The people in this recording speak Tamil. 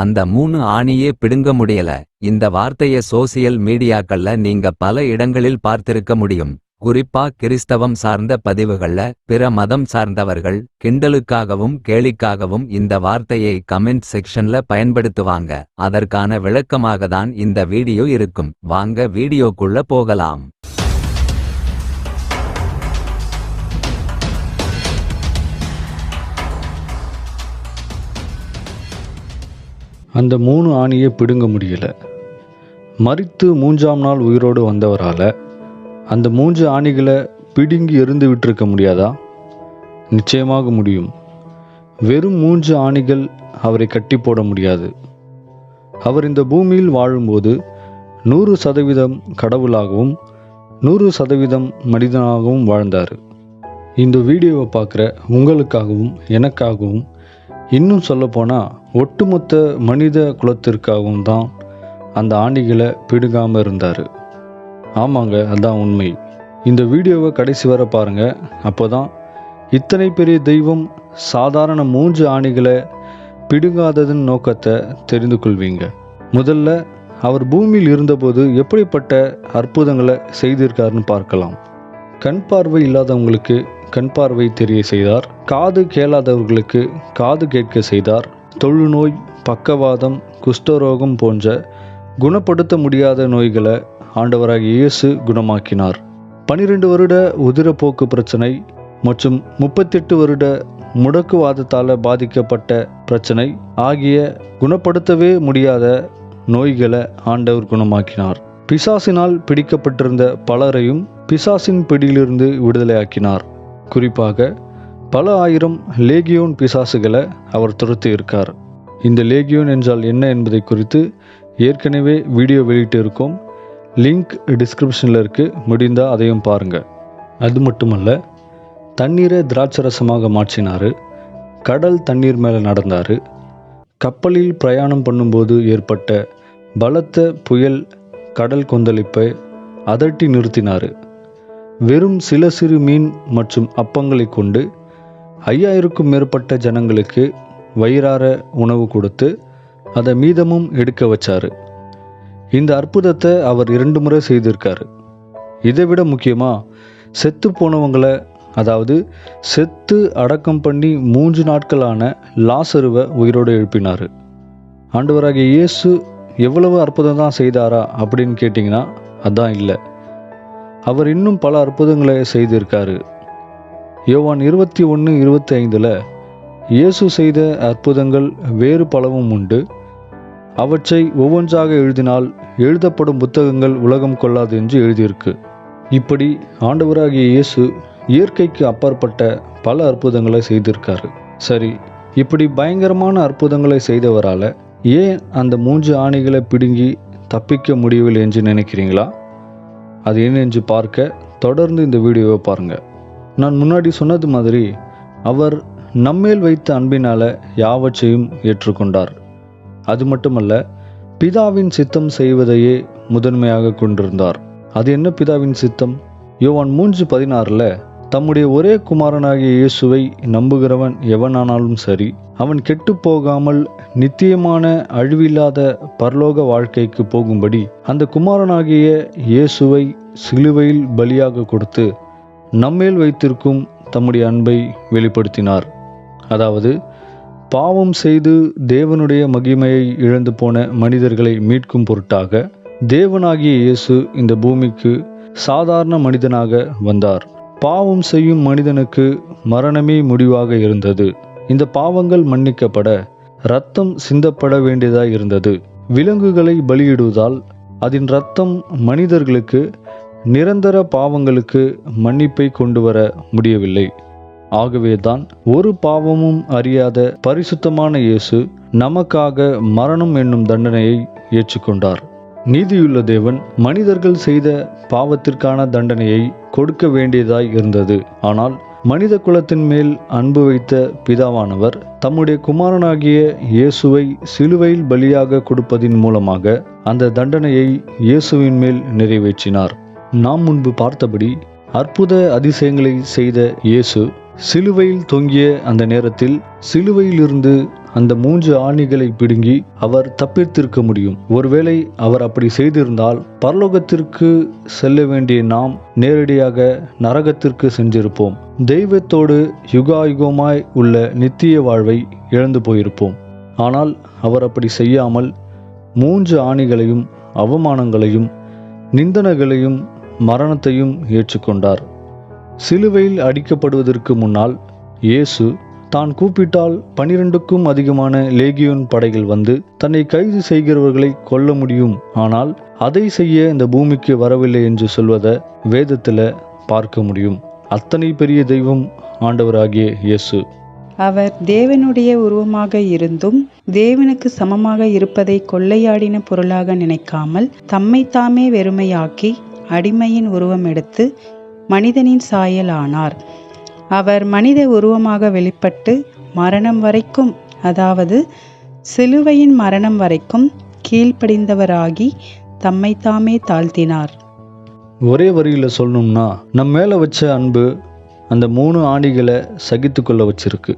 அந்த 3 ஆணியே பிடுங்க முடியல. இந்த வார்த்தைய சோசியல் மீடியாக்கள்ல நீங்க பல இடங்களில் பார்த்திருக்க முடியும். குறிப்பா கிறிஸ்தவம் சார்ந்த பதிவுகள்ல பிற மதம் சார்ந்தவர்கள் கிண்டலுக்காகவும் கேலிக்காகவும் இந்த வார்த்தையை கமெண்ட் செக்ஷன்ல பயன்படுத்துவாங்க. அதற்கான விளக்கமாக தான் இந்த வீடியோ இருக்கும். வாங்க வீடியோக்குள்ள போகலாம். அந்த 3 ஆணியை பிடுங்க முடியல. மரித்து 3ஆம் நாள் உயிரோடு வந்தவரால் அந்த 3 ஆணிகளை பிடுங்கி எறிந்து விட்டிருக்க முடியாதா? நிச்சயமாக முடியும். வெறும் 3 ஆணிகள் அவரை கட்டி போட முடியாது. அவர் இந்த பூமியில் வாழும்போது 100% கடவுளாகவும் 100% மனிதனாகவும் வாழ்ந்தார். இந்த வீடியோவை பார்க்குற உங்களுக்காகவும் எனக்காகவும், இன்னும் சொல்லப்போனால் ஒட்டுமொத்த மனித குலத்திற்காகவும் தான் அந்த ஆணிகளை பிடுங்காமல் இருந்தார். ஆமாங்க, அதுதான் உண்மை. இந்த வீடியோவை கடைசி வரை பாருங்கள். அப்போ தான் இத்தனை பெரிய தெய்வம் சாதாரண 3 ஆணிகளை பிடுங்காததன் நோக்கத்தை தெரிந்து கொள்வீங்க. முதல்ல அவர் பூமியில் இருந்தபோது எப்படிப்பட்ட அற்புதங்களை செய்திருக்காருன்னு பார்க்கலாம். கண் பார்வை இல்லாதவங்களுக்கு கண் பார்வை தெரிய செய்தார். காது கேளாதவர்களுக்கு காது கேட்க செய்தார். தொழுநோய், பக்கவாதம், குஷ்டரோகம் போன்ற குணப்படுத்த முடியாத நோய்களை ஆண்டவராகிய இயேசு குணமாக்கினார். 12 வருட உதிரப்போக்கு பிரச்சனை மற்றும் 38 வருட முடக்குவாதத்தால் பாதிக்கப்பட்ட பிரச்சனை ஆகிய குணப்படுத்தவே முடியாத நோய்களை ஆண்டவர் குணமாக்கினார். பிசாசினால் பிடிக்கப்பட்டிருந்த பலரையும் பிசாசின் பிடியிலிருந்து விடுதலையாக்கினார். குறிப்பாக பல ஆயிரம் லேகியோன் பிசாசுகளை அவர் துரத்தி இருக்கார். இந்த லேகியோன் என்றால் என்ன என்பதை குறித்து ஏற்கனவே வீடியோ வெளியிட்டு இருக்கோம். லிங்க் டிஸ்கிரிப்ஷனில் இருக்குது. முடிந்தால் அதையும் பாருங்கள். அது மட்டுமல்ல, தண்ணீரை திராட்சரசமாக மாற்றினார். கடல் தண்ணீர் மேலே நடந்தார். கப்பலில் பிரயாணம் பண்ணும்போது ஏற்பட்ட பலத்த புயல் கடல் கொந்தளிப்பை அதட்டி நிறுத்தினார். வெறும் சில சிறு மீன் மற்றும் அப்பங்களை கொண்டு 5000க்கும் மேற்பட்ட ஜனங்களுக்கு வயிறார உணவு கொடுத்து அதை மீதமும் எடுக்க வச்சார். இந்த அற்புதத்தை அவர் 2 முறை செய்திருக்காரு. இதை விட முக்கியமாக செத்து போனவங்களை, அதாவது செத்து அடக்கம் பண்ணி 3 நாட்களான லாசருவை உயிரோடு எழுப்பினார். ஆண்டவராகிய இயேசு எவ்வளவு அற்புதம் தான் செய்தாரா அப்படின்னு கேட்டிங்கன்னா அதான் இல்லை. அவர் இன்னும் பல அற்புதங்களை செய்திருக்காரு. யோவான் 21:25 இயேசு செய்த அற்புதங்கள் வேறு பலவும் உண்டு. அவற்றை ஒவ்வொன்றாக எழுதினால் எழுதப்படும் புத்தகங்கள் உலகம் கொள்ளாது என்று எழுதியிருக்கு. இப்படி ஆண்டவராகிய இயேசு இயற்கைக்கு அப்பாற்பட்ட பல அற்புதங்களை செய்திருக்காரு. சரி, இப்படி பயங்கரமான அற்புதங்களை செய்தவரால் ஏன் அந்த 3 ஆணிகளை பிடுங்கி தப்பிக்க முடியவில்லை என்று நினைக்கிறீங்களா? அது என்ன என்று பார்க்க தொடர்ந்து இந்த வீடியோவை பாருங்கள். நான் முன்னாடி சொன்னது மாதிரி அவர் நம்மேல் வைத்த அன்பினால் யாவற்றையும் ஏற்றுக்கொண்டார். அது மட்டுமல்ல, பிதாவின் சித்தம் செய்வதையே முதன்மையாக கொண்டிருந்தார். அது என்ன பிதாவின் சித்தம்? யோவான் 3:16 தம்முடைய ஒரே குமாரனாகிய இயேசுவை நம்புகிறவன் எவனானாலும் சரி, அவன் கெட்டு போகாமல் நித்தியமான அழிவில்லாத பரலோக வாழ்க்கைக்கு போகும்படி அந்த குமாரனாகிய இயேசுவை சிலுவையில் பலியாக கொடுத்து நம்மேல் வைத்திருக்கும் தம்முடைய அன்பை வெளிப்படுத்தினார். அதாவது, பாவம் செய்து தேவனுடைய மகிமையை இழந்து போன மனிதர்களை மீட்கும் பொருட்டாக தேவனாகிய இயேசு இந்த பூமிக்கு சாதாரண மனிதனாக வந்தார். பாவம் செய்யும் மனிதனுக்கு மரணமே முடிவாக இருந்தது. இந்த பாவங்கள் மன்னிக்கப்பட இரத்தம் சிந்தப்பட வேண்டியதாய் இருந்தது. விலங்குகளை பலியிடுவதால் அதன் இரத்தம் மனிதர்களுக்கு நிரந்தர பாவங்களுக்கு மன்னிப்பை கொண்டு வர முடியவில்லை. ஆகவேதான் ஒரு பாவமும் அறியாத பரிசுத்தமான இயேசு நமக்காக மரணம் என்னும் தண்டனையை ஏற்றுக்கொண்டார். நீதியுள்ள தேவன் மனிதர்கள் செய்த பாவத்திற்கான தண்டனையை கொடுக்க வேண்டியதாய் இருந்தது. ஆனால் மனித குலத்தின் மேல் அன்பு வைத்த பிதாவானவர் தம்முடைய குமாரனாகிய இயேசுவை சிலுவையில் பலியாக கொடுப்பதின் மூலமாக அந்த தண்டனையை இயேசுவின் மேல் நிறைவேற்றினார். நாம் முன்பு பார்த்தபடி அற்புத அதிசயங்களை செய்த இயேசு சிலுவையில் தொங்கிய அந்த நேரத்தில் சிலுவையிலிருந்து அந்த 3 ஆணிகளை பிடுங்கி அவர் தப்பித்திருக்க முடியும். ஒருவேளை அவர் அப்படி செய்திருந்தால் பரலோகத்திற்கு செல்ல வேண்டிய நாம் நேரடியாக நரகத்திற்கு சென்றிருப்போம். தெய்வத்தோடு யுகாயுகமாய் உள்ள நித்திய வாழ்வை இழந்து போயிருப்போம். ஆனால் அவர் அப்படி செய்யாமல் 3 ஆணிகளையும் அவமானங்களையும் நிந்தனைகளையும் மரணத்தையும் ஏற்றுக்கொண்டார். சிலுவையில் அடிக்கப்படுவதற்கு முன்னால் இயேசு தான் கூப்பிட்டால் 12க்கும் அதிகமான லேகியோன் படைகள் வந்து தன்னை கைது செய்கிறவர்களை கொல்ல முடியும், ஆனால் அதை செய்ய இந்த பூமிக்கு வரவில்லை என்று சொல்வதை வேதத்தில் பார்க்க முடியும். அத்தனை பெரிய தெய்வம் ஆண்டவராகிய இயேசு. அவர் தேவனுடைய உருவமாக இருந்தும் தேவனுக்கு சமமாக இருப்பதை கொள்ளையாடின பொருளாக நினைக்காமல் தம்மை தாமே வெறுமையாக்கி அடிமையின் உருவம் எடுத்து மனிதனின் சாயல் ஆனார். அவர் மனித உருவமாக வெளிப்பட்டு மரணம் வரைக்கும், அதாவது சிலுவையின் மரணம் வரைக்கும் கீழ்ப்படிந்தவராகி தம்மை தாமே தாழ்த்தினார். ஒரே வரியில் சொல்லணும்னா, நம்ம மேலே வச்ச அன்பு அந்த 3 ஆணிகளை சகித்து கொள்ள வச்சிருக்கு.